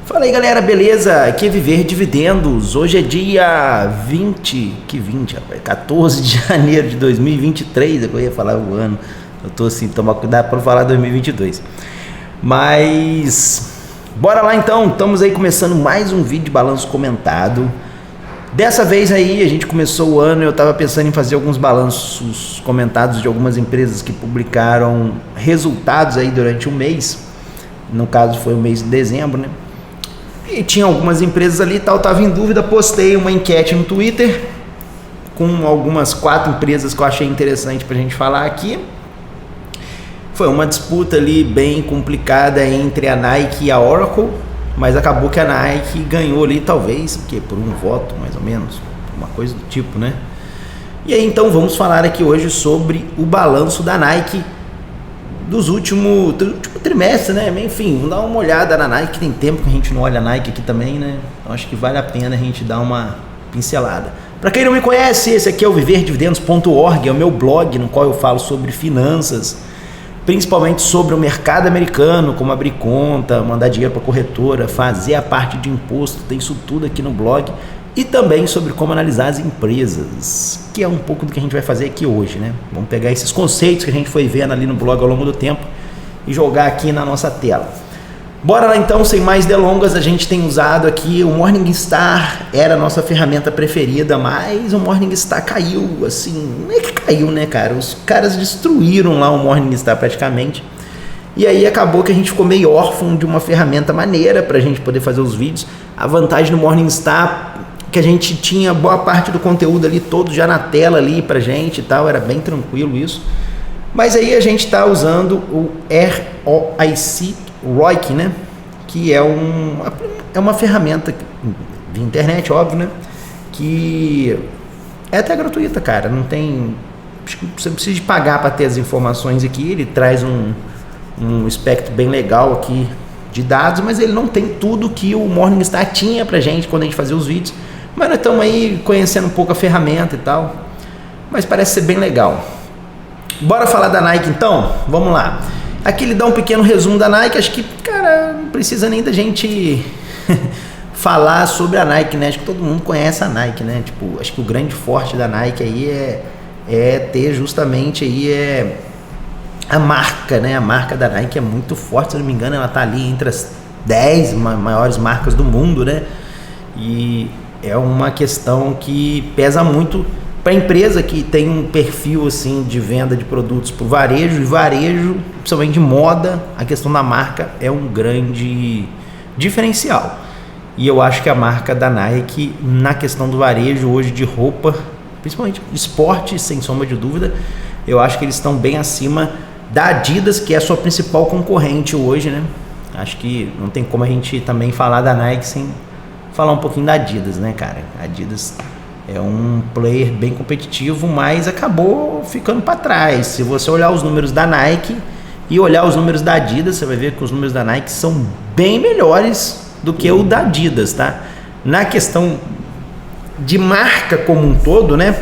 Fala aí galera, beleza? Aqui é Viver Dividendos. Hoje é dia 14 de janeiro de 2023. Eu ia falar o ano, eu tô assim, tomar cuidado para falar 2022. Mas bora lá então, estamos aí começando mais um vídeo de balanço comentado. Dessa vez aí a gente começou o ano e eu estava pensando em fazer alguns balanços comentados de algumas empresas que publicaram resultados aí durante um mês. No caso foi o mês de dezembro, né? E tinha algumas empresas ali e tal, estava em dúvida, postei uma enquete no Twitter com algumas 4 empresas que eu achei interessante para a gente falar aqui. Foi uma disputa ali bem complicada entre a Nike e a Oracle, mas acabou que a Nike ganhou ali, talvez, porque por um voto mais ou menos, uma coisa do tipo, né? E aí então vamos falar aqui hoje sobre o balanço da Nike do último trimestre, né? Enfim, vamos dar uma olhada na Nike, tem tempo que a gente não olha a Nike aqui também, né? Então acho que vale a pena a gente dar uma pincelada. Para quem não me conhece, esse aqui é o viverdividendos.org, é o meu blog no qual eu falo sobre finanças, principalmente sobre o mercado americano, como abrir conta, mandar dinheiro para corretora, fazer a parte de imposto, tem isso tudo aqui no blog. E também sobre como analisar as empresas, que é um pouco do que a gente vai fazer aqui hoje, né? Vamos pegar esses conceitos que a gente foi vendo ali no blog ao longo do tempo e jogar aqui na nossa tela. Bora lá então, sem mais delongas, a gente tem usado aqui o Morningstar, era a nossa ferramenta preferida, mas o Morningstar caiu, assim, não é que caiu, né, cara? Os caras destruíram lá o Morningstar praticamente. E aí acabou que a gente ficou meio órfão de uma ferramenta maneira pra gente poder fazer os vídeos. A vantagem do Morningstar que a gente tinha boa parte do conteúdo ali todo já na tela ali pra gente e tal, era bem tranquilo isso. Mas aí a gente tá usando o ROIC, né? Que é uma ferramenta de internet, óbvio, né? Que é até gratuita, cara. Não tem... Você não precisa de pagar para ter as informações aqui. Ele traz um espectro bem legal aqui de dados, mas ele não tem tudo que o Morningstar tinha pra gente quando a gente fazia os vídeos. Mas nós estamos aí conhecendo um pouco a ferramenta e tal. Mas parece ser bem legal. Bora falar da Nike então? Vamos lá. Aqui ele dá um pequeno resumo da Nike. Acho que, cara, não precisa nem da gente falar sobre a Nike, né? Acho que todo mundo conhece a Nike, né? Tipo, acho que o grande forte da Nike aí é ter justamente aí a marca, né? A marca da Nike é muito forte, se eu não me engano, ela tá ali entre as 10 maiores marcas do mundo, né? E é uma questão que pesa muito para a empresa que tem um perfil assim de venda de produtos para o varejo, e varejo, principalmente de moda, a questão da marca é um grande diferencial. E eu acho que a marca da Nike na questão do varejo hoje de roupa, principalmente esporte, sem sombra de dúvida, eu acho que eles estão bem acima da Adidas, que é a sua principal concorrente hoje, né? Acho que não tem como a gente também falar da Nike sem falar um pouquinho da Adidas, né, cara? A Adidas é um player bem competitivo, mas acabou ficando para trás. Se você olhar os números da Nike e olhar os números da Adidas, você vai ver que os números da Nike são bem melhores do que o da Adidas, tá? Na questão de marca como um todo, né?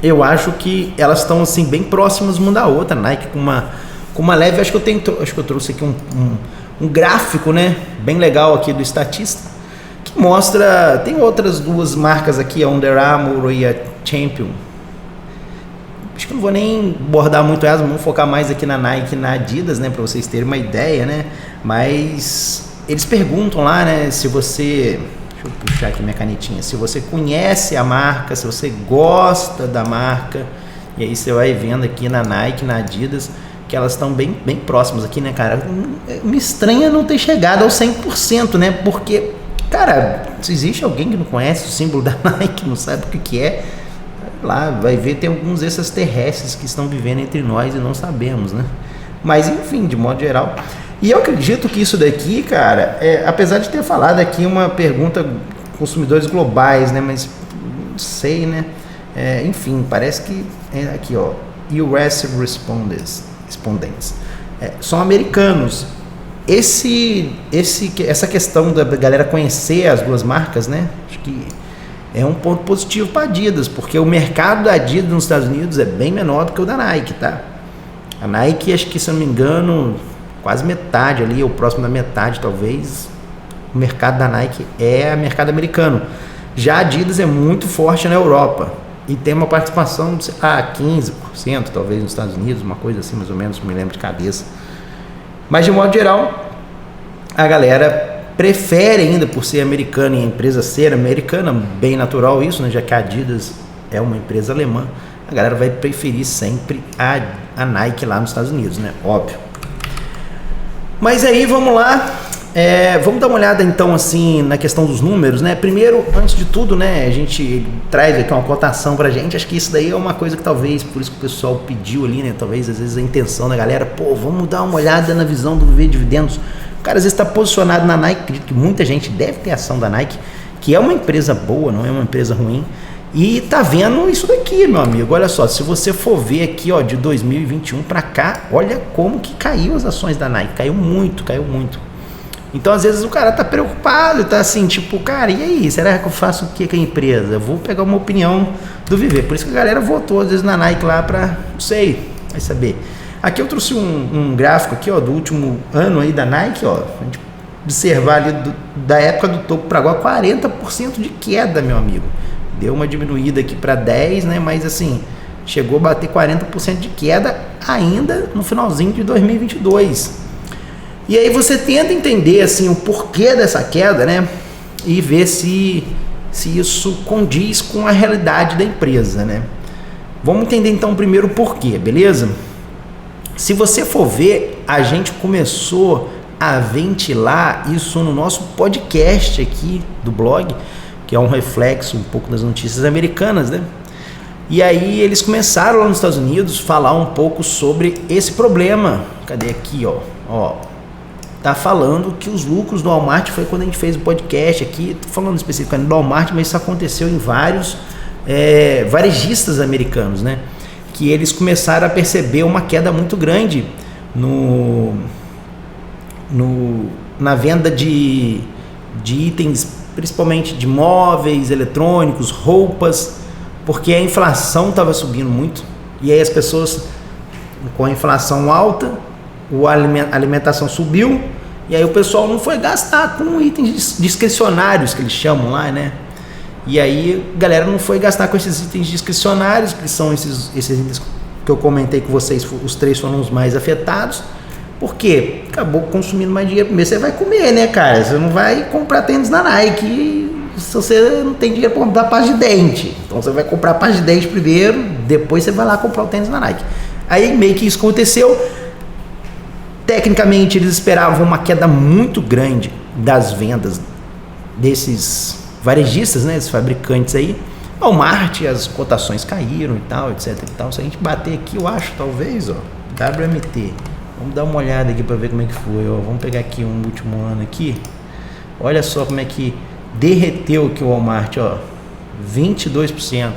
Eu acho que elas estão assim bem próximas uma da outra. Nike com uma leve, acho que eu trouxe aqui um gráfico, né? Bem legal aqui do Statista, que mostra, tem outras 2 marcas aqui, a Under Armour e a Champion. Acho que não vou nem abordar muito elas, vamos focar mais aqui na Nike e na Adidas, né, para vocês terem uma ideia, né? Mas eles perguntam lá, né, se você, deixa eu puxar aqui minha canetinha, se você conhece a marca, se você gosta da marca, e aí você vai vendo aqui na Nike, na Adidas, que elas estão bem próximas aqui, né, cara? Me estranha não ter chegado ao 100%, né? Porque, cara, se existe alguém que não conhece o símbolo da Nike, não sabe o que é, lá vai ver, tem alguns extraterrestres que estão vivendo entre nós e não sabemos, né? Mas enfim, de modo geral. E eu acredito que isso daqui, cara, apesar de ter falado aqui uma pergunta consumidores globais, né? Mas não sei, né? Enfim, parece que aqui, ó, US Respondents, são americanos. Essa questão da galera conhecer as 2 marcas, né? Acho que é um ponto positivo para a Adidas, porque o mercado da Adidas nos Estados Unidos é bem menor do que o da Nike, tá? A Nike, acho que, se eu não me engano, quase metade ali, ou próximo da metade talvez, o mercado da Nike é mercado americano. Já a Adidas é muito forte na Europa e tem uma participação de 15%, talvez nos Estados Unidos, uma coisa assim, mais ou menos, me lembro de cabeça. Mas de modo geral, a galera prefere ainda, por ser americana e a empresa ser americana, bem natural isso, né? Já que a Adidas é uma empresa alemã, a galera vai preferir sempre a Nike lá nos Estados Unidos, né? Óbvio. Mas aí, vamos lá. Vamos dar uma olhada então assim na questão dos números, né? Primeiro, antes de tudo, né, a gente traz aqui uma cotação pra gente. Acho que isso daí é uma coisa que talvez, por isso que o pessoal pediu ali, né? Talvez às vezes a intenção da galera, vamos dar uma olhada na visão do V dividendos. O cara às vezes está posicionado na Nike, acredito que muita gente deve ter ação da Nike, que é uma empresa boa, não é uma empresa ruim. E tá vendo isso daqui, meu amigo. Olha só, se você for ver aqui, ó, de 2021 para cá, olha como que caiu as ações da Nike. Caiu muito. Então, às vezes, o cara tá preocupado, tá assim, tipo, cara, e aí? Será que eu faço o que com a empresa? Eu vou pegar uma opinião do Viver. Por isso que a galera votou, às vezes, na Nike lá pra, não sei, vai saber. Aqui eu trouxe um gráfico aqui, ó, do último ano aí da Nike, ó. A gente observar ali da época do topo para agora, 40% de queda, meu amigo. Deu uma diminuída aqui para 10, né? Mas assim, chegou a bater 40% de queda ainda no finalzinho de 2022. E aí você tenta entender assim o porquê dessa queda, né? E ver se isso condiz com a realidade da empresa, né? Vamos entender então primeiro o porquê, beleza? Se você for ver, a gente começou a ventilar isso no nosso podcast aqui do blog, que é um reflexo um pouco das notícias americanas, né? E aí eles começaram lá nos Estados Unidos falar um pouco sobre esse problema. Cadê aqui, ó? Tá falando que os lucros do Walmart, foi quando a gente fez o podcast aqui, tô falando especificamente do Walmart, mas isso aconteceu em vários varejistas americanos, né? Que eles começaram a perceber uma queda muito grande na venda de itens, principalmente de móveis, eletrônicos, roupas, porque a inflação estava subindo muito, e aí as pessoas, com a inflação alta, a alimentação subiu, e aí o pessoal não foi gastar com itens discricionários, que eles chamam lá, né? E aí a galera não foi gastar com esses itens discricionários, que são esses itens que eu comentei com vocês, os 3 foram os mais afetados, porque acabou consumindo mais dinheiro. Primeiro você vai comer, né, cara? Você não vai comprar tênis na Nike se você não tem dinheiro para comprar pasta de dente. Então você vai comprar pasta de dente primeiro, depois você vai lá comprar o tênis na Nike. Aí meio que isso aconteceu. Tecnicamente eles esperavam uma queda muito grande das vendas desses varejistas, né, esses fabricantes aí. Walmart, as cotações caíram e tal, etc e tal. Se a gente bater aqui, eu acho, talvez, ó, WMT. Vamos dar uma olhada aqui para ver como é que foi, ó. Vamos pegar aqui um último ano aqui. Olha só como é que derreteu aqui o Walmart, ó, 22%.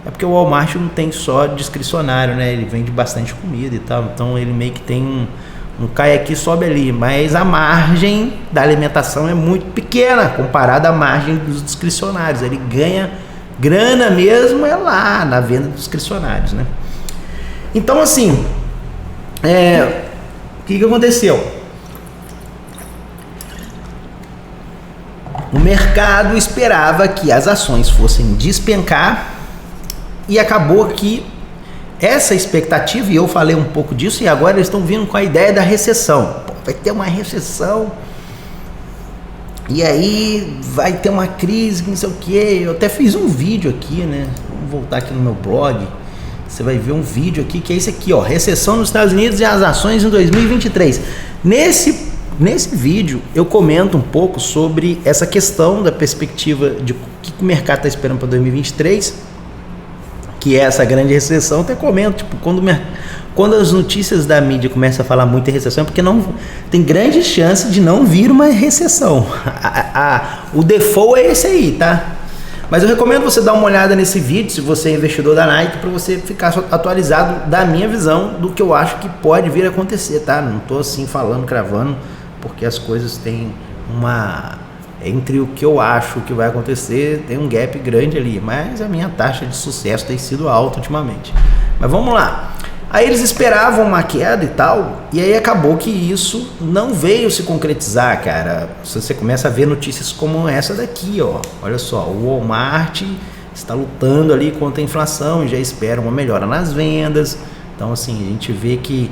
É porque o Walmart não tem só discricionário, né? Ele vende bastante comida e tal, então ele meio que tem um cai aqui, sobe ali, mas a margem da alimentação é muito pequena comparada à margem dos discricionários. Ele ganha grana mesmo lá na venda dos discricionários, né? Então assim, o que aconteceu? O mercado esperava que as ações fossem despencar e acabou que essa expectativa, e eu falei um pouco disso, e agora eles estão vindo com a ideia da recessão. Vai ter uma recessão e aí vai ter uma crise, não sei o que. Eu até fiz um vídeo aqui, né? Vamos voltar aqui no meu blog. Você vai ver um vídeo aqui que é esse aqui, ó, recessão nos Estados Unidos e as ações em 2023. Nesse vídeo eu comento um pouco sobre essa questão da perspectiva de o que o mercado está esperando para 2023, que é essa grande recessão. Até comento, tipo, quando as notícias da mídia começam a falar muito em recessão, é porque não tem grande chance de não vir uma recessão. O default é esse aí, tá? Mas eu recomendo você dar uma olhada nesse vídeo, se você é investidor da Nike, para você ficar atualizado da minha visão do que eu acho que pode vir a acontecer, tá? Não tô assim falando, cravando, porque as coisas têm entre o que eu acho que vai acontecer, tem um gap grande ali, mas a minha taxa de sucesso tem sido alta ultimamente. Mas vamos lá. Aí eles esperavam uma queda e tal, e aí acabou que isso não veio se concretizar, cara. Você começa a ver notícias como essa daqui, ó. Olha só, o Walmart está lutando ali contra a inflação e já espera uma melhora nas vendas. Então, assim, a gente vê que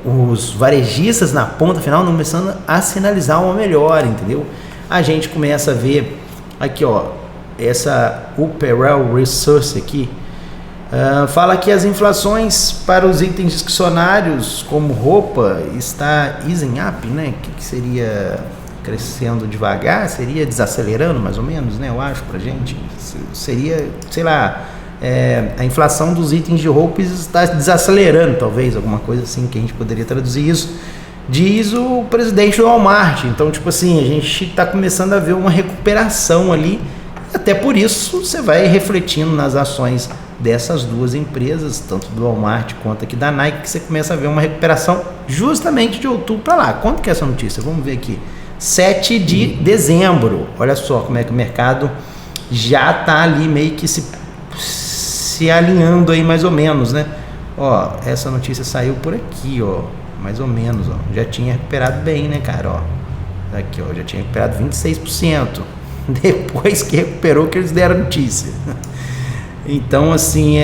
os varejistas na ponta final estão começando a sinalizar uma melhora, entendeu? A gente começa a ver aqui, ó, essa Upperell Research aqui, fala que as inflações para os itens discricionários como roupa está easing up, né? Que seria crescendo devagar, seria desacelerando mais ou menos, né? Eu acho pra gente seria, sei lá, a inflação dos itens de roupas está desacelerando, talvez, alguma coisa assim que a gente poderia traduzir isso. Diz o presidente do Walmart. Então, tipo assim, a gente está começando a ver uma recuperação ali. Até por isso você vai refletindo nas ações dessas duas empresas, tanto do Walmart quanto aqui da Nike, que você começa a ver uma recuperação justamente de outubro para lá. Quanto que é essa notícia? Vamos ver aqui. 7 de dezembro. Olha só como é que o mercado já está ali meio que se alinhando aí mais ou menos, né? Ó, essa notícia saiu por aqui, ó, mais ou menos, ó. Já tinha recuperado bem, né, cara, ó. Aqui, ó, já tinha recuperado 26%. Depois que recuperou que eles deram notícia. Então, assim,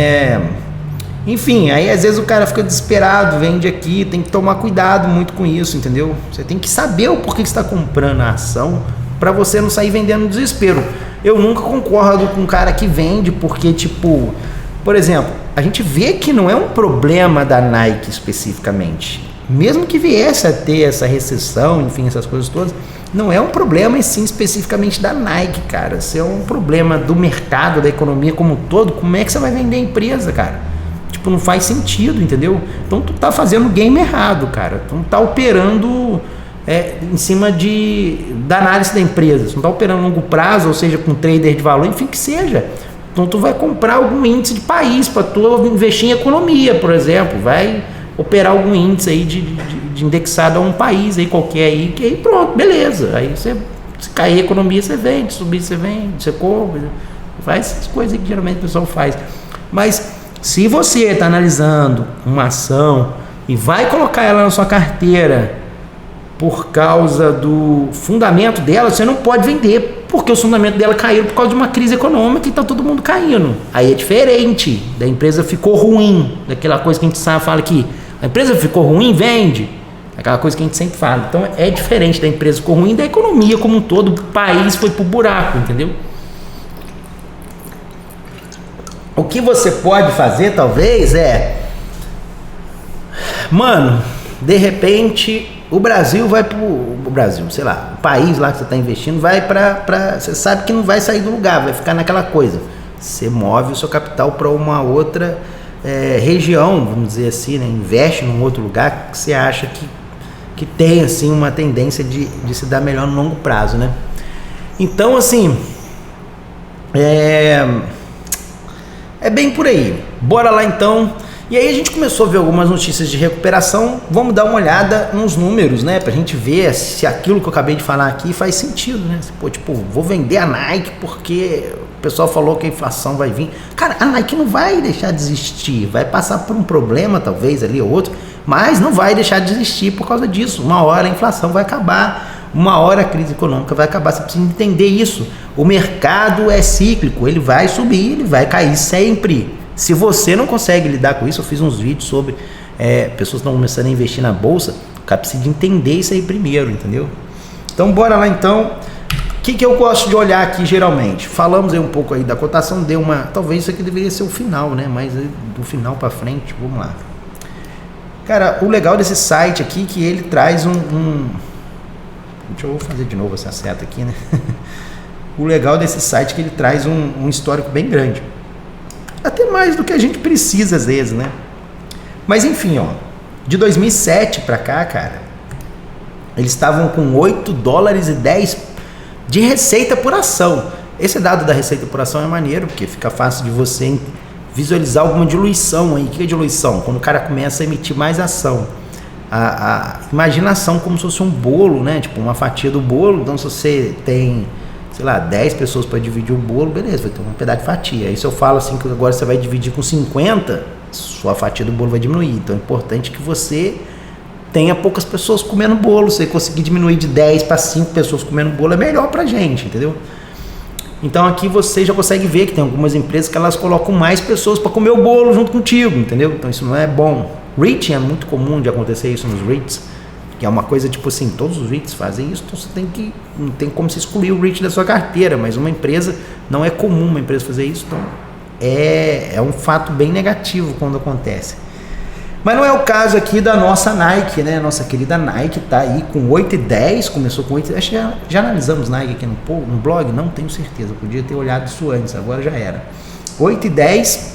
enfim, aí às vezes o cara fica desesperado, vende aqui, tem que tomar cuidado muito com isso, entendeu? Você tem que saber o porquê que você está comprando a ação para você não sair vendendo no desespero. Eu nunca concordo com um cara que vende porque, tipo, por exemplo, a gente vê que não é um problema da Nike especificamente. Mesmo que viesse a ter essa recessão, enfim, essas coisas todas, não é um problema, e sim especificamente da Nike, cara. Se é um problema do mercado, da economia como um todo, como é que você vai vender a empresa, cara? Tipo, não faz sentido, entendeu? Então tu tá fazendo o game errado, cara. Tu não tá operando em cima da análise da empresa. Tu não tá operando a longo prazo, ou seja, com trader de valor, enfim, que seja. Então tu vai comprar algum índice de país para tu investir em economia, por exemplo. Vai operar algum índice aí de indexado a um país aí qualquer aí, que aí pronto, beleza. Aí você, se cair a economia, você vende, subir, você vende, você compra, faz essas coisas que geralmente o pessoal faz. Mas se você está analisando uma ação e vai colocar ela na sua carteira por causa do fundamento dela, você não pode vender, porque o fundamento dela caiu por causa de uma crise econômica e está todo mundo caindo. Aí é diferente, da empresa ficou ruim, daquela coisa que a gente fala aqui, a empresa ficou ruim, vende, aquela coisa que a gente sempre fala. Então é diferente da empresa ficou ruim, da economia como um todo, o país foi pro buraco, entendeu? O que você pode fazer talvez mano, de repente o Brasil vai o Brasil, sei lá, o país lá que você está investindo vai para você sabe que não vai sair do lugar, vai ficar naquela coisa. Você move o seu capital para uma outra região, vamos dizer assim, né? Investe num outro lugar que você acha que tem assim uma tendência de se dar melhor no longo prazo, né? Então, assim, é bem por aí. Bora lá então. E aí a gente começou a ver algumas notícias de recuperação. Vamos dar uma olhada nos números, né? Pra gente ver se aquilo que eu acabei de falar aqui faz sentido, né? Pô, tipo, vou vender a Nike porque o pessoal falou que a inflação vai vir. Cara, a Nike não vai deixar de existir. Vai passar por um problema, talvez, ali ou outro, mas não vai deixar de existir por causa disso. Uma hora a inflação vai acabar, uma hora a crise econômica vai acabar. Você precisa entender isso. O mercado é cíclico, ele vai subir, ele vai cair sempre. Se você não consegue lidar com isso, eu fiz uns vídeos sobre pessoas que estão começando a investir na bolsa, o cara precisa entender isso aí primeiro, entendeu? Então bora lá então. O que eu gosto de olhar aqui geralmente? Falamos aí um pouco aí da cotação, deu uma... Talvez isso aqui deveria ser o final, né? Mas do final para frente, vamos lá. Cara, o legal desse site aqui é que ele traz Deixa eu fazer de novo essa seta aqui, né? O legal desse site é que ele traz um histórico bem grande. Até mais do que a gente precisa às vezes, né? Mas enfim, ó, de 2007 para cá, cara, eles estavam com 8 dólares e 10 de receita por ação. Esse dado da receita por ação é maneiro, porque fica fácil de você visualizar alguma diluição aí. O que é diluição? Quando o cara começa a emitir mais ação. A imaginação como se fosse um bolo, né? Tipo uma fatia do bolo. Então se você tem, sei lá, 10 pessoas para dividir o bolo, beleza, vai ter um pedaço de fatia. Aí se eu falo assim que agora você vai dividir com 50, sua fatia do bolo vai diminuir. Então é importante que você tenha poucas pessoas comendo bolo. Se você conseguir diminuir de 10 para 5 pessoas comendo bolo, é melhor pra gente, entendeu? Então aqui você já consegue ver que tem algumas empresas que elas colocam mais pessoas para comer o bolo junto contigo, entendeu? Então isso não é bom. REIT é muito comum de acontecer isso nos REITs, que é uma coisa tipo assim, todos os REITs fazem isso, então não tem como você excluir o REIT da sua carteira, mas uma empresa, não é comum uma empresa fazer isso, então é um fato bem negativo quando acontece. Mas não é o caso aqui da nossa Nike, né? Nossa querida Nike tá aí com 8,10, começou com 8, acho que já analisamos Nike aqui no blog, não tenho certeza, podia ter olhado isso antes, agora já era. 8,10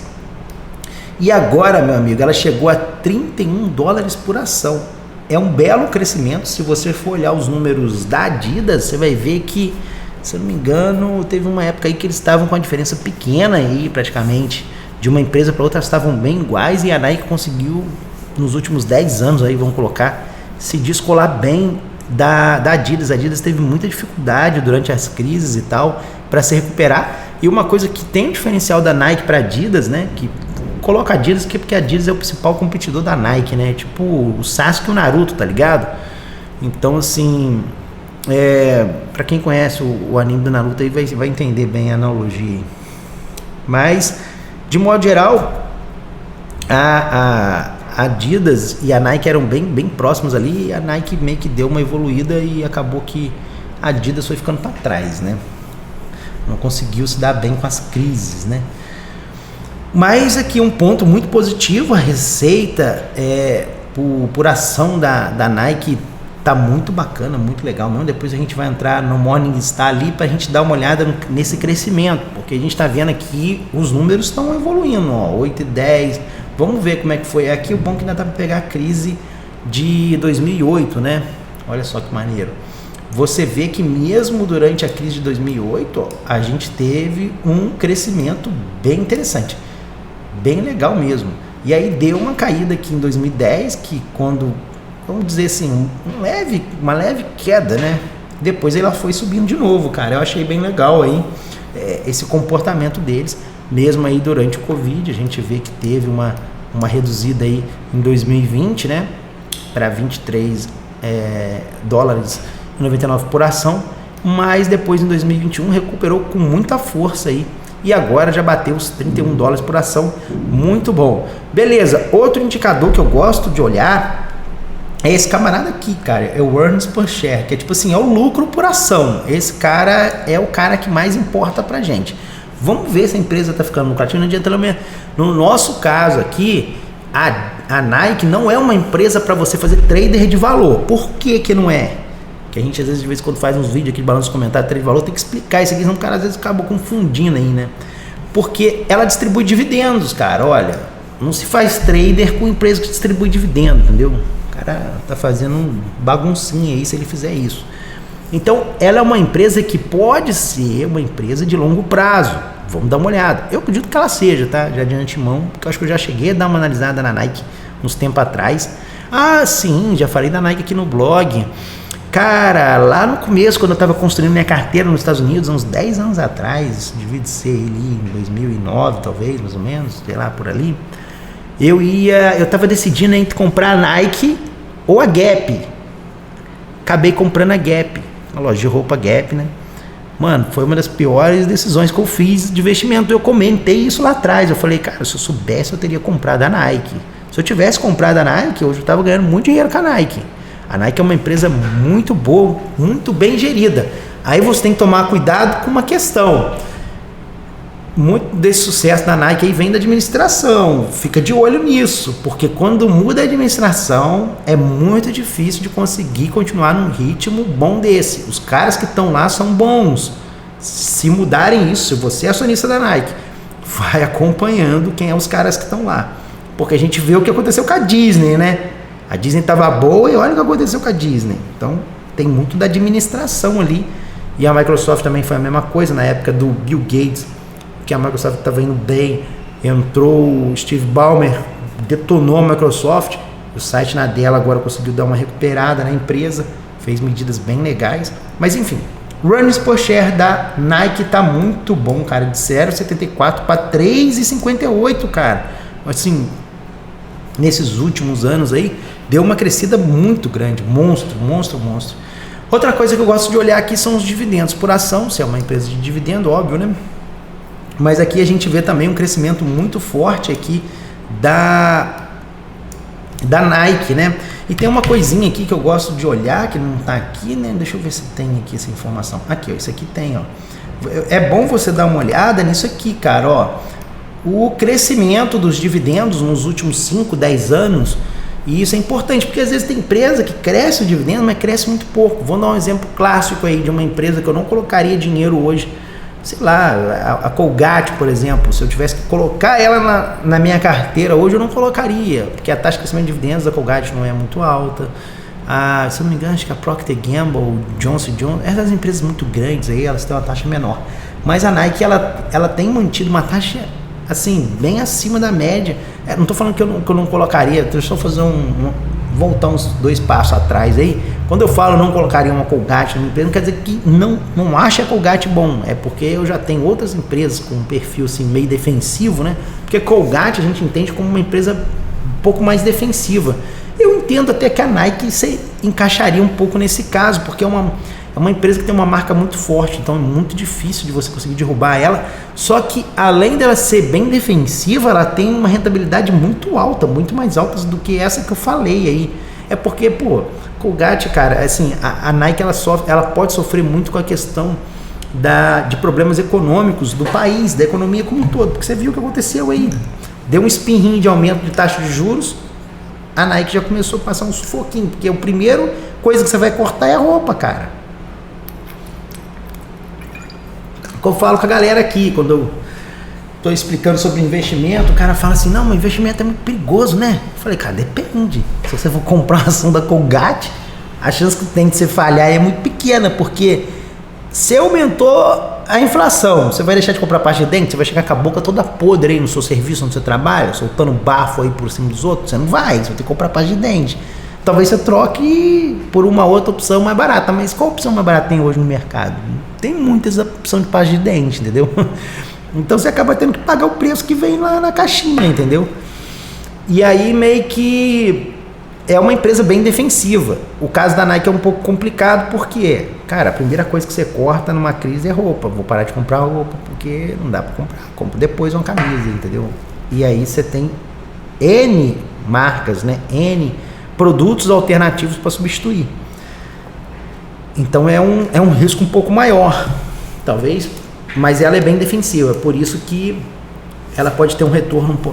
e agora, meu amigo, ela chegou a $31 por ação. É um belo crescimento. Se você for olhar os números da Adidas, você vai ver que, se eu não me engano, teve uma época aí que eles estavam com uma diferença pequena aí, praticamente, de uma empresa para outra, estavam bem iguais, e a Nike conseguiu, nos últimos 10 anos aí, vamos colocar, se descolar bem da Adidas. A Adidas teve muita dificuldade durante as crises e tal, para se recuperar. E uma coisa que tem um diferencial da Nike para Adidas, né, que coloca a Adidas porque a Adidas é o principal competidor da Nike, né, tipo o Sasuke e o Naruto, tá ligado? Então, assim, para quem conhece o anime do Naruto aí vai entender bem a analogia. Mas, de modo geral, a Adidas e a Nike eram bem próximos ali, e a Nike meio que deu uma evoluída e acabou que a Adidas foi ficando para trás, né? Não conseguiu se dar bem com as crises, né? Mas aqui um ponto muito positivo, a receita por ação da Nike tá muito bacana, muito legal mesmo. Depois a gente vai entrar no Morningstar ali para a gente dar uma olhada nesse crescimento, porque a gente está vendo aqui os números estão evoluindo, ó, 8 e 10. Vamos ver como é que foi. Aqui o bom que ainda dá para pegar a crise de 2008, né? Olha só que maneiro. Você vê que mesmo durante a crise de 2008, ó, a gente teve um crescimento bem interessante, bem legal mesmo. E aí deu uma caída aqui em 2010, que quando, vamos dizer assim, uma leve queda, né? Depois ela foi subindo de novo, cara. Eu achei bem legal aí esse comportamento deles, mesmo aí durante o Covid. A gente vê que teve uma reduzida aí em 2020, né? Para 23 dólares e 99 por ação, mas depois em 2021 recuperou com muita força aí. E agora já bateu os 31 dólares por ação, muito bom. Beleza, outro indicador que eu gosto de olhar é esse camarada aqui, cara, é o earnings per share, que é tipo assim, é o lucro por ação. Esse cara é o cara que mais importa pra gente. Vamos ver se a empresa tá ficando lucrativa, não adianta. No nosso caso aqui, a Nike não é uma empresa para você fazer trader de valor. Por que não é? Que a gente às vezes, de vez em quando, faz uns vídeos aqui de balanço de comentário, trader de valor, tem que explicar isso aqui, senão o cara às vezes acaba confundindo aí, né? Porque ela distribui dividendos, cara. Olha, não se faz trader com empresa que distribui dividendo, entendeu? O cara tá fazendo um baguncinha aí se ele fizer isso. Então, ela é uma empresa que pode ser uma empresa de longo prazo. Vamos dar uma olhada. Eu acredito que ela seja, tá? Já de antemão, porque eu acho que eu já cheguei a dar uma analisada na Nike uns tempos atrás. Ah, sim, já falei da Nike aqui no blog. Cara, lá no começo, quando eu estava construindo minha carteira nos Estados Unidos, uns 10 anos atrás, devia de ser ali em 2009, talvez, mais ou menos, sei lá, por ali, eu estava decidindo entre comprar a Nike ou a Gap. Acabei comprando a Gap, a loja de roupa Gap, né? Mano, foi uma das piores decisões que eu fiz de investimento. Eu comentei isso lá atrás, eu falei, cara, se eu soubesse eu teria comprado a Nike. Se eu tivesse comprado a Nike, hoje eu estava ganhando muito dinheiro com a Nike. A Nike é uma empresa muito boa, muito bem gerida. Aí você tem que tomar cuidado com uma questão. Muito desse sucesso da Nike aí vem da administração. Fica de olho nisso, porque quando muda a administração, é muito difícil de conseguir continuar num ritmo bom desse. Os caras que estão lá são bons. Se mudarem isso, se você é acionista da Nike, vai acompanhando quem é os caras que estão lá. Porque a gente vê o que aconteceu com a Disney, né? A Disney estava boa e olha o que aconteceu com a Disney. Então, tem muito da administração ali. E a Microsoft também foi a mesma coisa na época do Bill Gates, que a Microsoft estava indo bem. Entrou o Steve Ballmer, detonou a Microsoft. O site na dela agora conseguiu dar uma recuperada na empresa, fez medidas bem legais. Mas enfim, o earnings per share da Nike tá muito bom, cara. De 0,74 para 3,58, cara. Assim, nesses últimos anos aí, deu uma crescida muito grande, monstro. Outra coisa que eu gosto de olhar aqui são os dividendos por ação, se é uma empresa de dividendo, óbvio, né? Mas aqui a gente vê também um crescimento muito forte aqui da Nike, né? E tem uma coisinha aqui que eu gosto de olhar, que não tá aqui, né? Deixa eu ver se tem aqui essa informação. Aqui, ó, isso aqui tem, ó. É bom você dar uma olhada nisso aqui, cara, ó. O crescimento dos dividendos nos últimos 5, 10 anos, e isso é importante, porque às vezes tem empresa que cresce o dividendo, mas cresce muito pouco. Vou dar um exemplo clássico aí de uma empresa que eu não colocaria dinheiro hoje, sei lá, a Colgate, por exemplo. Se eu tivesse que colocar ela na minha carteira hoje, eu não colocaria, porque a taxa de crescimento de dividendos da Colgate não é muito alta. Se eu não me engano, acho que a Procter Gamble, Johnson & Johnson, essas empresas muito grandes aí, elas têm uma taxa menor. Mas a Nike, ela tem mantido uma taxa, assim, bem acima da média. Não estou falando que eu não colocaria, deixa eu fazer voltar uns 2 passos atrás aí. Quando eu falo não colocaria uma Colgate numa empresa, não quer dizer que não acha a Colgate bom, é porque eu já tenho outras empresas com um perfil assim, meio defensivo, né? Porque Colgate a gente entende como uma empresa um pouco mais defensiva. Eu entendo até que a Nike se encaixaria um pouco nesse caso, porque é uma empresa que tem uma marca muito forte, então é muito difícil de você conseguir derrubar ela. Só que além dela ser bem defensiva, ela tem uma rentabilidade muito alta, muito mais alta do que essa que eu falei aí. É porque, pô, Colgate, cara, assim, a Nike ela pode sofrer muito com a questão de problemas econômicos do país, da economia como um todo, porque você viu o que aconteceu aí. Deu um espirrinho de aumento de taxa de juros, a Nike já começou a passar um sufoquinho, porque a primeira coisa que você vai cortar é a roupa, cara. O que eu falo com a galera aqui, quando eu tô explicando sobre investimento, o cara fala assim, não, mas investimento é muito perigoso, né? Eu falei, cara, depende. Se você for comprar uma ação da Colgate, a chance que tem de você falhar é muito pequena, porque se aumentou a inflação, você vai deixar de comprar pasta de dente? Você vai chegar com a boca toda podre aí no seu serviço, onde você trabalha, soltando bafo aí por cima dos outros? Você não vai, você vai ter que comprar pasta de dente. Talvez você troque por uma outra opção mais barata, mas qual opção mais barata tem hoje no mercado? Tem muitas opções de pasta de dente, entendeu? Então você acaba tendo que pagar o preço que vem lá na caixinha, entendeu? E aí meio que é uma empresa bem defensiva. O caso da Nike é um pouco complicado porque, cara, a primeira coisa que você corta numa crise é roupa. Vou parar de comprar roupa porque não dá para comprar. Compro depois uma camisa, entendeu? E aí você tem N marcas, né? N produtos alternativos para substituir. Então é um risco um pouco maior, talvez, mas ela é bem defensiva. Por isso que ela pode ter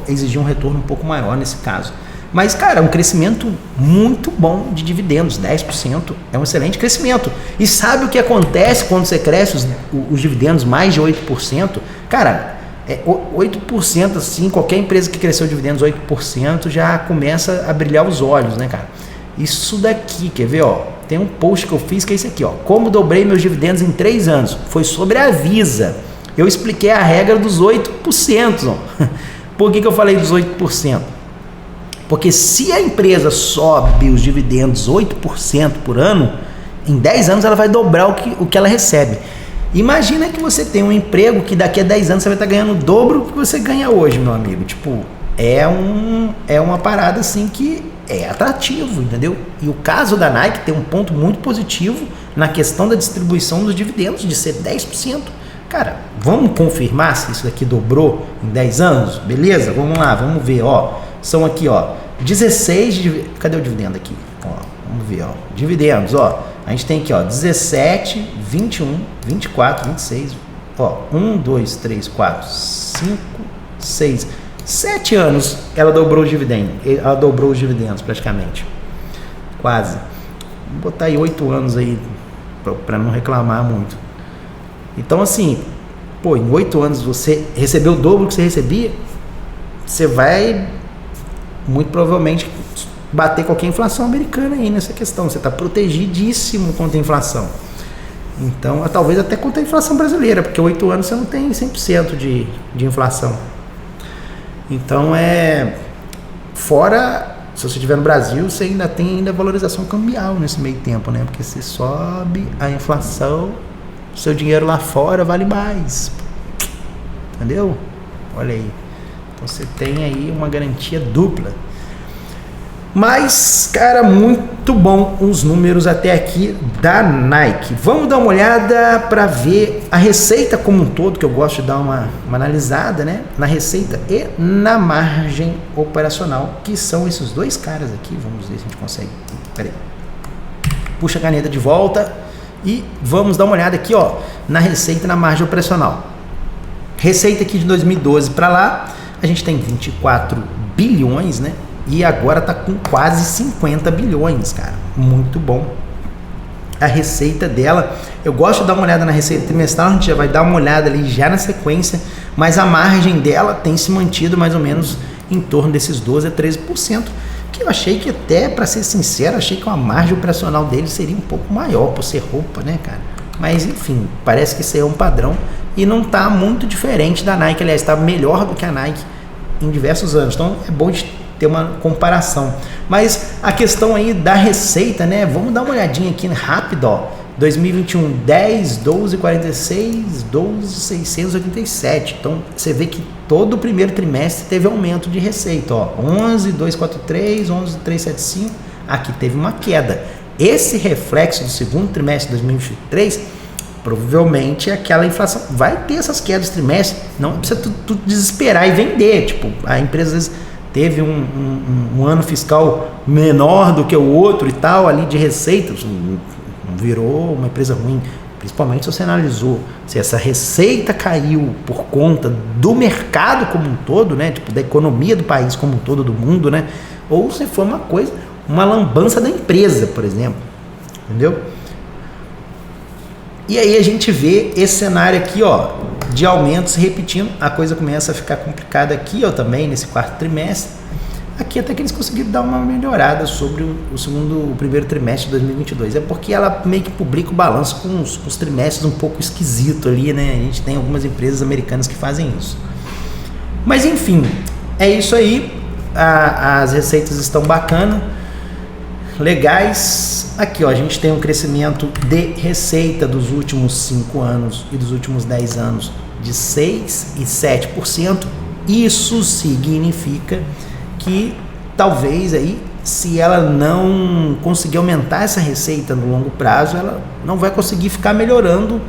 exigir um retorno um pouco maior nesse caso. Mas, cara, é um crescimento muito bom de dividendos, 10%, é um excelente crescimento. E sabe o que acontece quando você cresce os dividendos mais de 8%? Cara, 8%, assim, qualquer empresa que cresceu dividendos 8% já começa a brilhar os olhos, né, cara? Isso daqui, quer ver, ó? Tem um post que eu fiz que é esse aqui, ó. Como dobrei meus dividendos em 3 anos? Foi sobre a Visa. Eu expliquei a regra dos 8%, ó. Por que eu falei dos 8%? Porque se a empresa sobe os dividendos 8% por ano, em 10 anos ela vai dobrar o que ela recebe. Imagina que você tem um emprego que daqui a 10 anos você vai estar ganhando o dobro do que você ganha hoje, meu amigo. Tipo, é uma parada assim que é atrativo, entendeu? E o caso da Nike tem um ponto muito positivo na questão da distribuição dos dividendos, de ser 10%. Cara, vamos confirmar se isso daqui dobrou em 10 anos? Beleza? Vamos lá, vamos ver, ó. São aqui, ó, 16, cadê o dividendo aqui? Ó, vamos ver, ó, dividendos, ó, a gente tem aqui, ó, 17, 21, 24, 26, ó, 1, 2, 3, 4, 5, 6, 7 anos ela dobrou os dividendos praticamente, quase. Vou botar aí 8 anos aí, para não reclamar muito. Então assim, pô, em 8 anos você recebeu o dobro que você recebia, você vai muito provavelmente bater qualquer inflação americana aí nessa questão. Você está protegidíssimo contra a inflação. Então, talvez até contra a inflação brasileira, porque 8 anos você não tem 100% de inflação. Então, fora, se você estiver no Brasil, você ainda tem valorização cambial nesse meio tempo, né? Porque se sobe a inflação, seu dinheiro lá fora vale mais. Entendeu? Olha aí. Então você tem aí uma garantia dupla. Mas, cara, muito bom os números até aqui da Nike. Vamos dar uma olhada para ver a receita como um todo, que eu gosto de dar uma analisada, né? Na receita e na margem operacional, que são esses dois caras aqui. Vamos ver se a gente consegue. Peraí. Puxa a caneta de volta e vamos dar uma olhada aqui, ó, na receita e na margem operacional. Receita aqui de 2012 para lá, a gente tem 24 bilhões, né? E agora tá com quase 50 bilhões, cara. Muito bom. A receita dela, eu gosto de dar uma olhada na receita trimestral, a gente já vai dar uma olhada ali já na sequência, mas a margem dela tem se mantido mais ou menos em torno desses 12 a 13%, que eu achei que até, para ser sincero, achei que a margem operacional dele seria um pouco maior por ser roupa, né, cara? Mas enfim, parece que isso aí é um padrão e não tá muito diferente da Nike, aliás, está melhor do que a Nike em diversos anos, então é bom de ter uma comparação. Mas a questão aí da receita, né? Vamos dar uma olhadinha aqui rápido, ó. 2021, 10, 12, 46, 12, 687. Então, você vê que todo o primeiro trimestre teve aumento de receita, ó. 11, 243, 11, 375. Aqui teve uma queda. Esse reflexo do segundo trimestre de 2023, provavelmente aquela inflação vai ter essas quedas trimestre. Não precisa tu desesperar e vender. Tipo, a empresa às vezes teve um ano fiscal menor do que o outro e tal, ali de receitas, virou uma empresa ruim, principalmente se você analisou se essa receita caiu por conta do mercado como um todo, né, tipo da economia do país como um todo, do mundo, né, ou se foi uma coisa, uma lambança da empresa, por exemplo, entendeu? E aí a gente vê esse cenário aqui, ó, de aumentos repetindo, a coisa começa a ficar complicada aqui, ó, também nesse quarto trimestre. Aqui até que eles conseguiram dar uma melhorada sobre o primeiro trimestre de 2022. É porque ela meio que publica o balanço com os trimestres um pouco esquisito ali, né? A gente tem algumas empresas americanas que fazem isso. Mas enfim, é isso aí. As receitas estão bacanas, legais. Aqui, ó, a gente tem um crescimento de receita dos últimos 5 anos e dos últimos 10 anos de 6% e 7%. Isso significa que talvez aí, se ela não conseguir aumentar essa receita no longo prazo, ela não vai conseguir ficar melhorando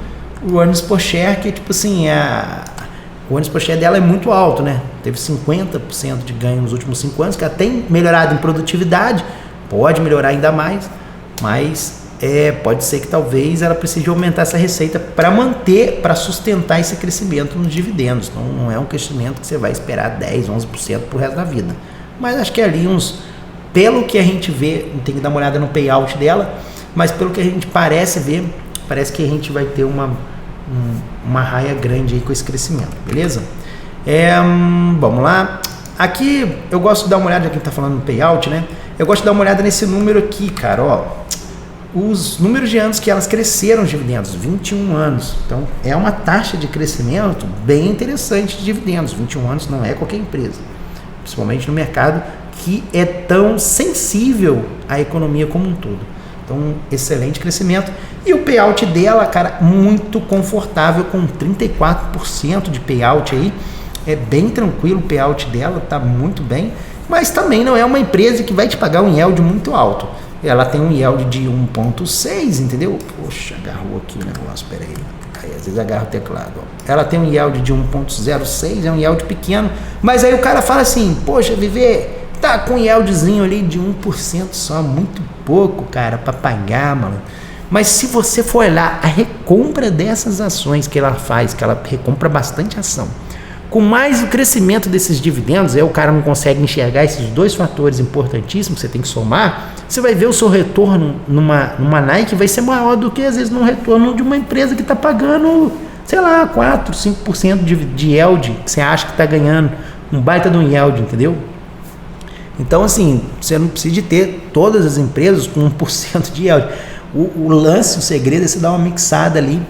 o earnings per share, que tipo assim, o earnings per share dela é muito alto, né? Teve 50% de ganho nos últimos 5 anos, que ela tem melhorado em produtividade, pode melhorar ainda mais, mas pode ser que talvez ela precise aumentar essa receita para manter, para sustentar esse crescimento nos dividendos. Então não é um crescimento que você vai esperar 10, 11% pro resto da vida. Mas acho que ali pelo que a gente vê, tem que dar uma olhada no payout dela, mas pelo que a gente parece ver, parece que a gente vai ter uma raia grande aí com esse crescimento, beleza? Vamos lá. Aqui eu gosto de dar uma olhada, quem está falando no payout, né? Eu gosto de dar uma olhada nesse número aqui, cara, ó. Os números de anos que elas cresceram os dividendos, 21 anos. Então, é uma taxa de crescimento bem interessante de dividendos. 21 anos não é qualquer empresa, principalmente no mercado que é tão sensível à economia como um todo. Então, excelente crescimento. E o payout dela, cara, muito confortável, com 34% de payout aí. É bem tranquilo o payout dela, tá muito bem. Mas também não é uma empresa que vai te pagar um yield muito alto. Ela tem um yield de 1,6, entendeu? Poxa, agarrou aqui o negócio, peraí. Aí às vezes agarra o teclado. Ó. Ela tem um yield de 1,06, é um yield pequeno. Mas aí o cara fala assim, poxa, Viver, tá com um yieldzinho ali de 1% só, muito pouco, cara, para pagar, mano. Mas se você for olhar a recompra dessas ações que ela faz, que ela recompra bastante ação, com mais o crescimento desses dividendos, aí o cara não consegue enxergar esses dois fatores importantíssimos que você tem que somar, você vai ver o seu retorno numa Nike vai ser maior do que às vezes num retorno de uma empresa que está pagando, sei lá, 4, 5% de yield, que você acha que está ganhando, um baita de um yield, entendeu? Então assim, você não precisa de ter todas as empresas com 1% de yield. O lance, o segredo é você dar uma mixada ali,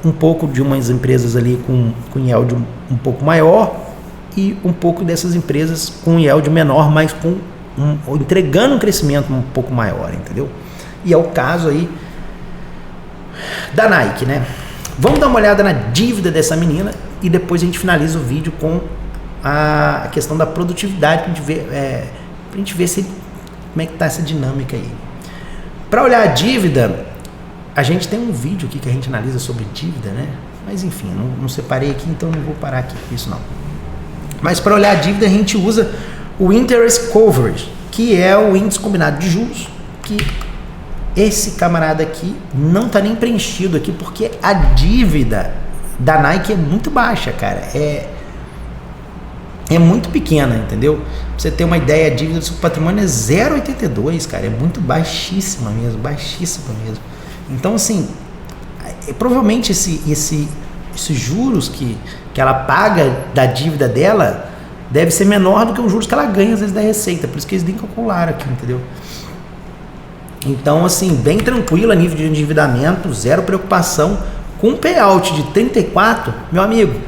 um pouco de umas empresas ali com yield um pouco maior e um pouco dessas empresas com yield menor, mas entregando um crescimento um pouco maior, entendeu? E é o caso aí da Nike, né? Vamos dar uma olhada na dívida dessa menina e depois a gente finaliza o vídeo com a questão da produtividade, pra gente ver se como é que tá essa dinâmica aí. Para olhar a dívida, a gente tem um vídeo aqui que a gente analisa sobre dívida, né? Mas enfim, não separei aqui, então não vou parar aqui com isso não. Mas para olhar a dívida, a gente usa o Interest Coverage, que é o índice combinado de juros, que esse camarada aqui não está nem preenchido aqui, porque a dívida da Nike é muito baixa, cara. É muito pequena, entendeu? Pra você ter uma ideia, a dívida do seu patrimônio é 0,82, cara. É muito baixíssima mesmo, baixíssima mesmo. Então, assim, provavelmente esses juros que ela paga da dívida dela deve ser menor do que os juros que ela ganha, às vezes, da receita. Por isso que eles nem calcularam aqui, entendeu? Então, assim, bem tranquilo a nível de endividamento, zero preocupação. Com um payout de 34, meu amigo,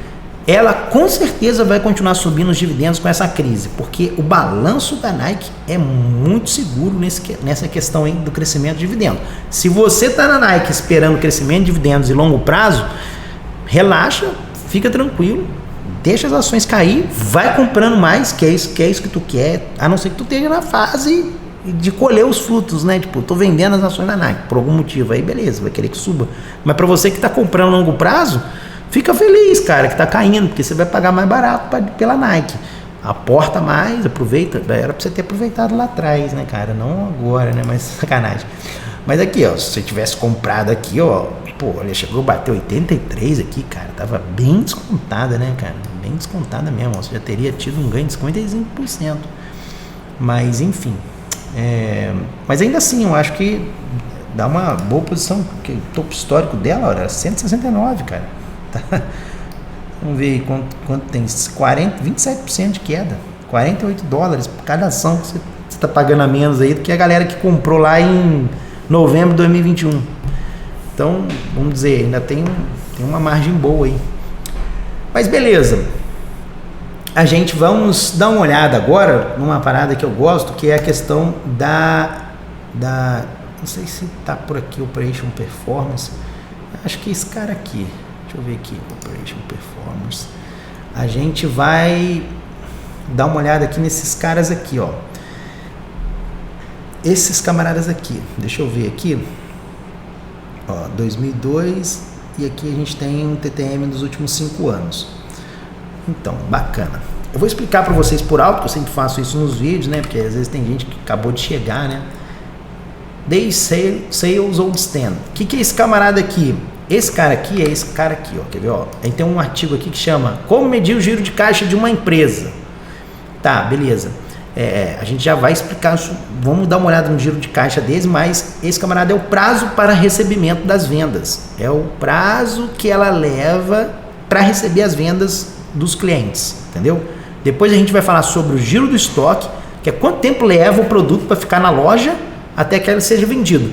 ela com certeza vai continuar subindo os dividendos com essa crise, porque o balanço da Nike é muito seguro nessa questão aí do crescimento de dividendo. Se você está na Nike esperando crescimento de dividendos e longo prazo, relaxa, fica tranquilo, deixa as ações cair, vai comprando mais, que é isso que tu quer, a não ser que tu esteja na fase de colher os frutos, né? Tipo, tô vendendo as ações da Nike por algum motivo, aí beleza, vai querer que suba. Mas para você que está comprando a longo prazo, fica feliz, cara, que tá caindo, porque você vai pagar mais barato pela Nike. Aporta mais, aproveita. Era pra você ter aproveitado lá atrás, né, cara? Não agora, né? Mas sacanagem. Mas aqui, ó, se você tivesse comprado aqui, ó, pô, olha, chegou a bater 83 aqui, cara. Tava bem descontada, né, cara? Bem descontada mesmo. Ó, você já teria tido um ganho de 55%. Mas, enfim. Mas ainda assim, eu acho que dá uma boa posição, porque o topo histórico dela, ó, era 169, cara. Tá. Vamos ver quanto tem. 27% de queda. $48 por cada ação que você está pagando a menos aí do que a galera que comprou lá em novembro de 2021. Então, vamos dizer, ainda tem uma margem boa aí. Mas beleza. A gente vamos dar uma olhada agora numa parada que eu gosto, que é a questão da não sei se tá por aqui, Operation Performance. Acho que esse cara aqui. Deixa eu ver aqui, Operation Performance. A gente vai dar uma olhada aqui nesses caras aqui, ó. Esses camaradas aqui. Deixa eu ver aqui. Ó, 2002 e aqui a gente tem um TTM dos últimos 5 anos. Então, bacana. Eu vou explicar para vocês por alto, que eu sempre faço isso nos vídeos, né? Porque às vezes tem gente que acabou de chegar, né? Day Sales Old Stand. O que é esse camarada aqui? Esse cara aqui é esse cara aqui, ó. Quer ver, ó? Aí tem um artigo aqui que chama Como medir o giro de caixa de uma empresa. Tá, beleza. A gente já vai explicar isso. Vamos dar uma olhada no giro de caixa deles, mas esse camarada é o prazo para recebimento das vendas. É o prazo que ela leva para receber as vendas dos clientes, entendeu? Depois a gente vai falar sobre o giro do estoque, que é quanto tempo leva o produto para ficar na loja até que ele seja vendido.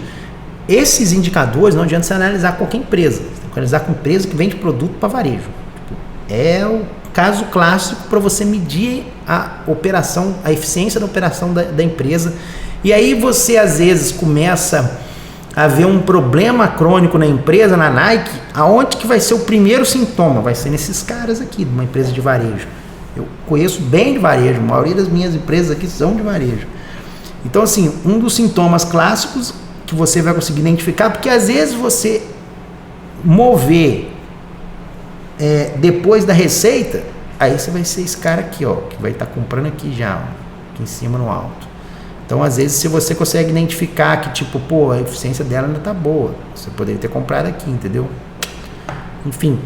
Esses indicadores não adianta você analisar qualquer empresa. Você tem que analisar com empresa que vende produto para varejo. É o caso clássico para você medir a operação, a eficiência da operação da empresa. E aí você às vezes começa a ver um problema crônico na empresa, na Nike, aonde que vai ser o primeiro sintoma? Vai ser nesses caras aqui, de uma empresa de varejo. Eu conheço bem de varejo, a maioria das minhas empresas aqui são de varejo. Então, assim, um dos sintomas clássicos que você vai conseguir identificar, porque às vezes você mover depois da receita, aí você vai ser esse cara aqui, ó, que vai estar comprando aqui já, ó, aqui em cima no alto. Então, às vezes, se você consegue identificar que, tipo, pô, a eficiência dela ainda tá boa, você poderia ter comprado aqui, entendeu? Enfim.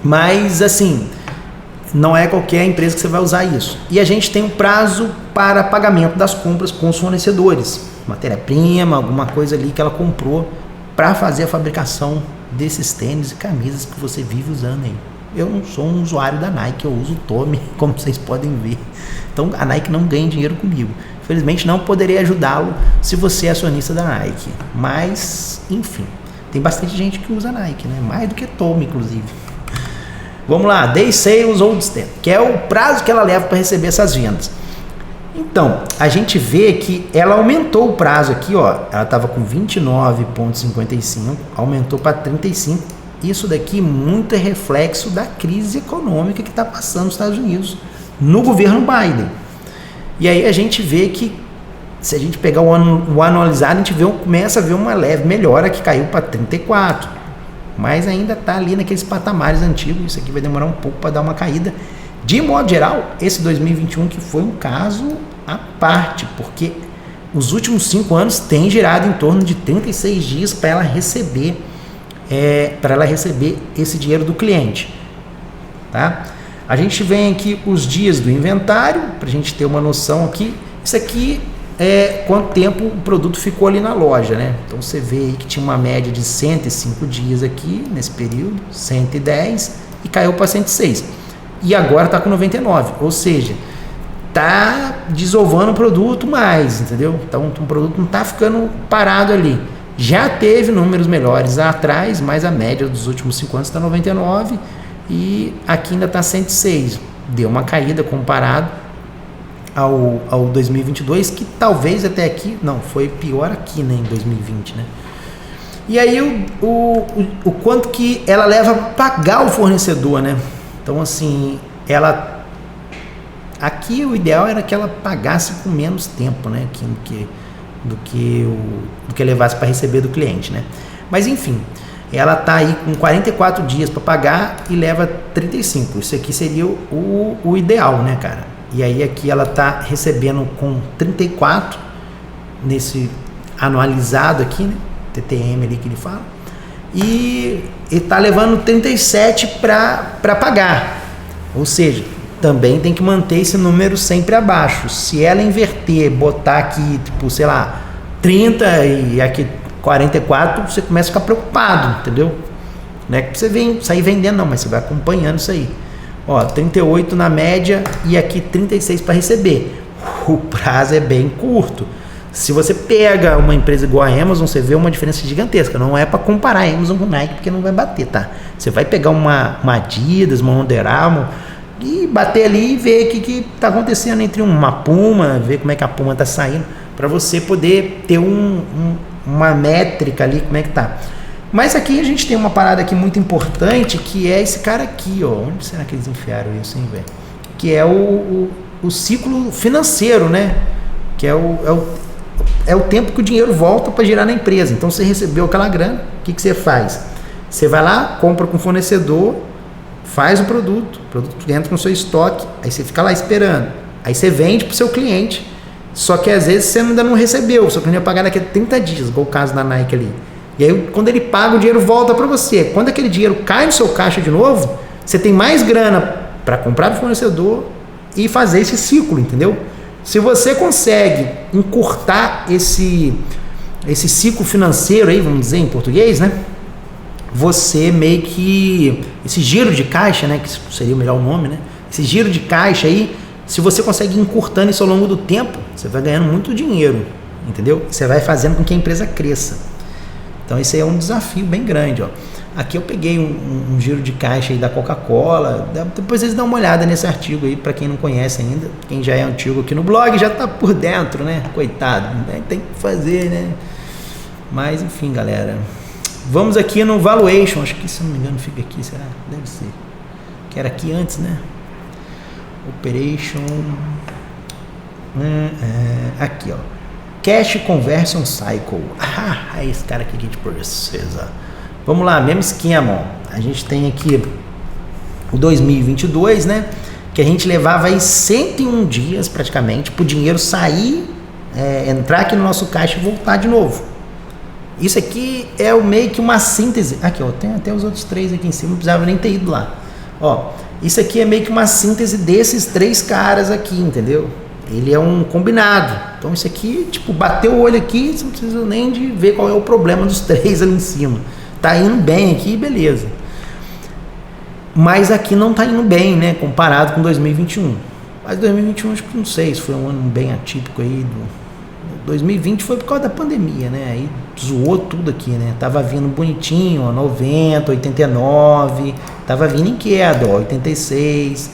Mas, assim, não é qualquer empresa que você vai usar isso. E a gente tem um prazo para pagamento das compras com os fornecedores. Matéria-prima, alguma coisa ali que ela comprou para fazer a fabricação desses tênis e camisas que você vive usando aí. Eu não sou um usuário da Nike, eu uso o Tommy, como vocês podem ver. Então, a Nike não ganha dinheiro comigo. Infelizmente, não poderei ajudá-lo se você é acionista da Nike. Mas, enfim, tem bastante gente que usa Nike, né? Mais do que Tommy, inclusive. Vamos lá, Day Sales Old Stand, que é o prazo que ela leva para receber essas vendas. Então, a gente vê que ela aumentou o prazo aqui, ó. Ela estava com 29,55, aumentou para 35. Isso daqui muito é reflexo da crise econômica que está passando nos Estados Unidos no governo Biden. E aí a gente vê que se a gente pegar o anualizado, a gente começa a ver uma leve melhora que caiu para 34, mas ainda está ali naqueles patamares antigos. Isso aqui vai demorar um pouco para dar uma caída. De modo geral, esse 2021 que foi um caso à parte, porque os últimos 5 anos tem girado em torno de 36 dias para ela receber esse dinheiro do cliente, tá? A gente vem aqui os dias do inventário para a gente ter uma noção aqui. Isso aqui é quanto tempo o produto ficou ali na loja, né? Então você vê aí que tinha uma média de 105 dias aqui nesse período, 110 e caiu para 106. E agora está com 99, ou seja, tá desovando o produto mais, entendeu? Então o produto não está ficando parado ali. Já teve números melhores atrás, mas a média dos últimos 5 anos está 99 e aqui ainda está 106. Deu uma caída comparado ao 2022, que talvez até aqui, não, foi pior aqui, né, em 2020, né? E aí o quanto que ela leva para pagar o fornecedor, né? Então assim, aqui o ideal era que ela pagasse com menos tempo, né, do que levasse para receber do cliente, né? Mas enfim, ela tá aí com 44 dias para pagar e leva 35. Isso aqui seria o ideal, né, cara? E aí aqui ela tá recebendo com 34 nesse anualizado aqui, né? TTM ali que ele fala. E tá levando 37 para pagar. Ou seja, também tem que manter esse número sempre abaixo. Se ela inverter, botar aqui, tipo, sei lá, 30 e aqui 44, você começa a ficar preocupado, entendeu? Não é que você vem sair vendendo não, mas você vai acompanhando isso aí. Ó, 38 na média e aqui 36 para receber. O prazo é bem curto. Se você pega uma empresa igual a Amazon, você vê uma diferença gigantesca. Não é para comparar a Amazon com Nike, porque não vai bater, tá? Você vai pegar uma Adidas, uma Under Armour e bater ali e ver o que tá acontecendo entre uma Puma, ver como é que a Puma tá saindo, para você poder ter uma métrica ali, como é que tá. Mas aqui a gente tem uma parada aqui muito importante, que é esse cara aqui, ó. Onde será que eles enfiaram isso, hein, velho? Que é o ciclo financeiro, né? Que é o tempo que o dinheiro volta para girar na empresa. Então você recebeu aquela grana, o que você faz? Você vai lá, compra com o fornecedor, faz o produto entra no seu estoque, aí você fica lá esperando. Aí você vende para o seu cliente, só que às vezes você ainda não recebeu, o seu cliente vai pagar daqui a 30 dias, igual o caso da Nike ali. E aí quando ele paga, o dinheiro volta para você. Quando aquele dinheiro cai no seu caixa de novo, você tem mais grana para comprar do fornecedor e fazer esse ciclo, entendeu? Se você consegue encurtar esse ciclo financeiro aí, vamos dizer em português, né? Você meio que, esse giro de caixa, né? Que seria o melhor nome, né? Esse giro de caixa aí, se você consegue encurtando isso ao longo do tempo, você vai ganhando muito dinheiro, entendeu? Você vai fazendo com que a empresa cresça. Então esse aí é um desafio bem grande, ó. Aqui eu peguei um giro de caixa aí da Coca-Cola. Depois vocês dão uma olhada nesse artigo aí, para quem não conhece ainda. Quem já é antigo aqui no blog já tá por dentro, né? Coitado, tem que fazer, né? Mas enfim, galera. Vamos aqui no valuation. Acho que, se não me engano, fica aqui, será? Deve ser. Que era aqui antes, né? Operation. Aqui, ó. Cash Conversion Cycle. É esse cara aqui que a gente precisa. Vamos lá, mesmo esquema, ó. A gente tem aqui o 2022, né? Que a gente levava aí 101 dias praticamente para o dinheiro sair, entrar aqui no nosso caixa e voltar de novo. Isso aqui é meio que uma síntese. Aqui, ó, tem até os outros 3 aqui em cima, não precisava nem ter ido lá. Ó, isso aqui é meio que uma síntese desses 3 caras aqui, entendeu? Ele é um combinado. Então isso aqui, tipo, bateu o olho aqui, você não precisa nem de ver qual é o problema dos 3 ali em cima. Tá indo bem aqui, beleza. Mas aqui não tá indo bem, né, comparado com 2021. Mas 2021 acho que não sei se foi um ano bem atípico aí. 2020 foi por causa da pandemia, né? Aí zoou tudo aqui, né? Tava vindo bonitinho, ó, 90, 89, tava vindo em queda, ó, 86.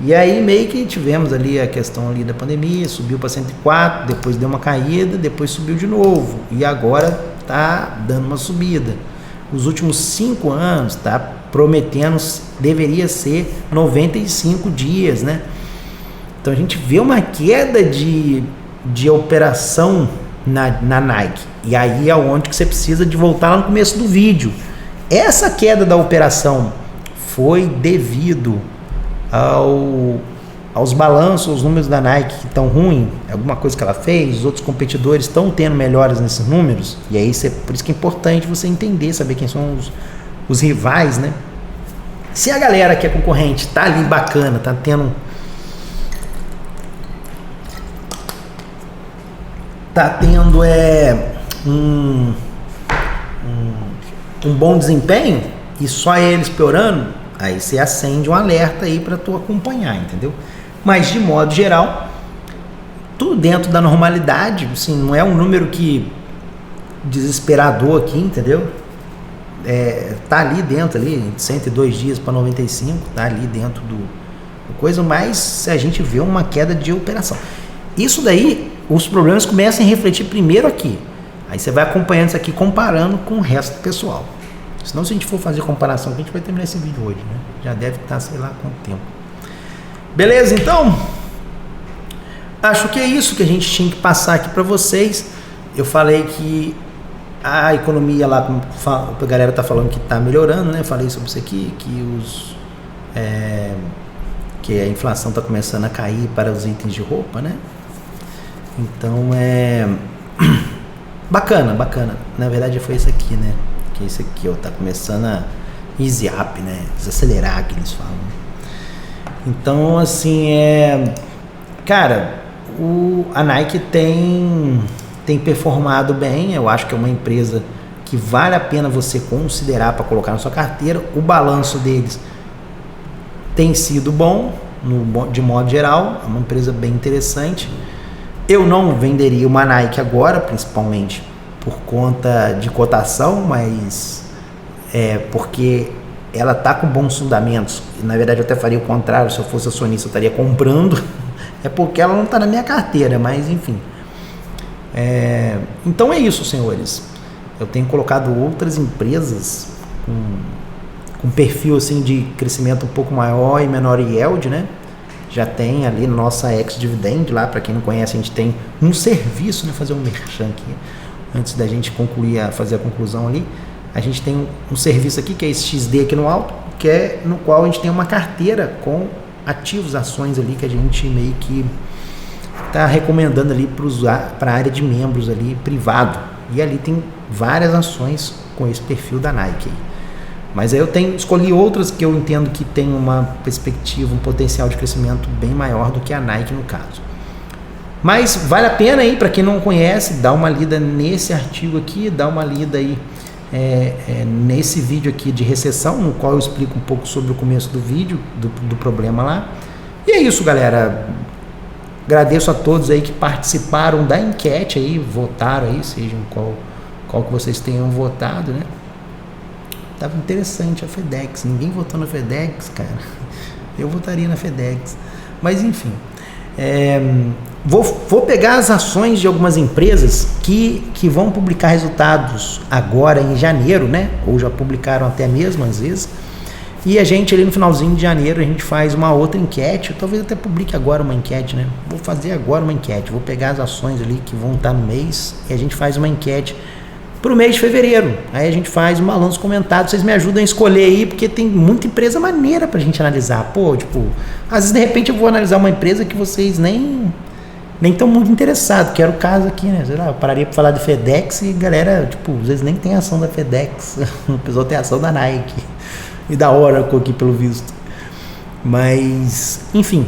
E aí meio que tivemos ali a questão ali da pandemia, subiu para 104, depois deu uma caída, depois subiu de novo. E agora tá dando uma subida. Os últimos 5 anos tá prometendo, deveria ser 95 dias, né? Então a gente vê uma queda de de operação na Nike. E aí é onde que você precisa de voltar lá no começo do vídeo. Essa queda da operação foi devido aos balanços, aos números da Nike que estão ruins, alguma coisa que ela fez, os outros competidores estão tendo melhoras nesses números, e aí por isso que é importante você entender, saber quem são os rivais, né? Se a galera que é concorrente tá ali bacana, tá tendo um bom desempenho e só eles piorando, aí você acende um alerta aí para tu acompanhar, entendeu? Mas de modo geral, tudo dentro da normalidade, assim, não é um número que desesperador aqui, entendeu? Tá ali dentro, ali, 102 dias para 95, tá ali dentro do coisa, mas a gente vê uma queda de operação. Isso daí, os problemas começam a refletir primeiro aqui. Aí você vai acompanhando isso aqui, comparando com o resto do pessoal. Senão, se a gente for fazer comparação, a gente vai terminar esse vídeo hoje, né? Já deve estar, sei lá quanto tempo. Beleza, então? Acho que é isso que a gente tinha que passar aqui para vocês. Eu falei que a economia lá, como a galera tá falando que tá melhorando, né? Eu falei sobre isso aqui, que a inflação tá começando a cair para os itens de roupa, né? Então, bacana. Na verdade, foi isso aqui, né? Que esse aqui, ó, tá começando a easy up, né? Desacelerar, que eles falam. Então, assim, cara, a Nike tem performado bem. Eu acho que é uma empresa que vale a pena você considerar para colocar na sua carteira. O balanço deles tem sido bom, de modo geral. É uma empresa bem interessante. Eu não venderia uma Nike agora, principalmente por conta de cotação, mas porque ela está com bons fundamentos. E, na verdade, eu até faria o contrário. Se eu fosse acionista, eu estaria comprando. É porque ela não está na minha carteira, mas enfim. Então é isso, senhores. Eu tenho colocado outras empresas com perfil assim, de crescimento um pouco maior e menor yield, né? Já tem ali nossa ex-dividend lá, para quem não conhece, a gente tem um serviço, né? Fazer um merchan aqui, antes da gente fazer a conclusão ali. A gente tem um serviço aqui, que é esse XD aqui no alto, no qual a gente tem uma carteira com ativos, ações ali, que a gente meio que está recomendando ali para a área de membros ali, privado. E ali tem várias ações com esse perfil da Nike. Mas aí eu escolhi outras que eu entendo que tem uma perspectiva, um potencial de crescimento bem maior do que a Nike no caso. Mas vale a pena aí, para quem não conhece, dar uma lida nesse artigo aqui, dar uma lida aí nesse vídeo aqui de recessão, no qual eu explico um pouco sobre o começo do vídeo, do problema lá. E é isso, galera. Agradeço a todos aí que participaram da enquete aí, votaram aí, sejam qual que vocês tenham votado, né? Tava interessante a FedEx, ninguém votou na FedEx, cara. Eu votaria na FedEx, mas enfim. Vou pegar as ações de algumas empresas que vão publicar resultados agora em janeiro, né? Ou já publicaram até mesmo às vezes. E a gente ali no finalzinho de janeiro a gente faz uma outra enquete. Eu talvez até publique agora uma enquete, né? Vou fazer agora uma enquete. Vou pegar as ações ali que vão estar no mês e a gente faz uma enquete para o mês de fevereiro. Aí a gente faz um balanço comentado. Vocês me ajudam a escolher aí, porque tem muita empresa maneira pra gente analisar. Pô, tipo, às vezes de repente eu vou analisar uma empresa que vocês nem estão muito interessados, que era o caso aqui, né? Sei lá, eu pararia para falar de FedEx e galera, tipo, às vezes nem tem ação da FedEx, o pessoal tem ação da Nike e da Oracle aqui, pelo visto. Mas, enfim,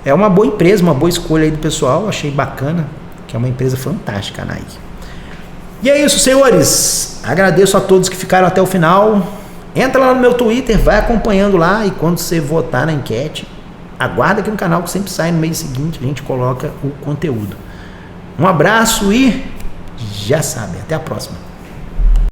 é uma boa empresa, uma boa escolha aí do pessoal, achei bacana, que é uma empresa fantástica a Nike. E é isso, senhores, agradeço a todos que ficaram até o final. Entra lá no meu Twitter, vai acompanhando lá, e quando você votar na enquete, aguarda aqui no canal que sempre sai no mês seguinte, a gente coloca o conteúdo. Um abraço e já sabe, até a próxima.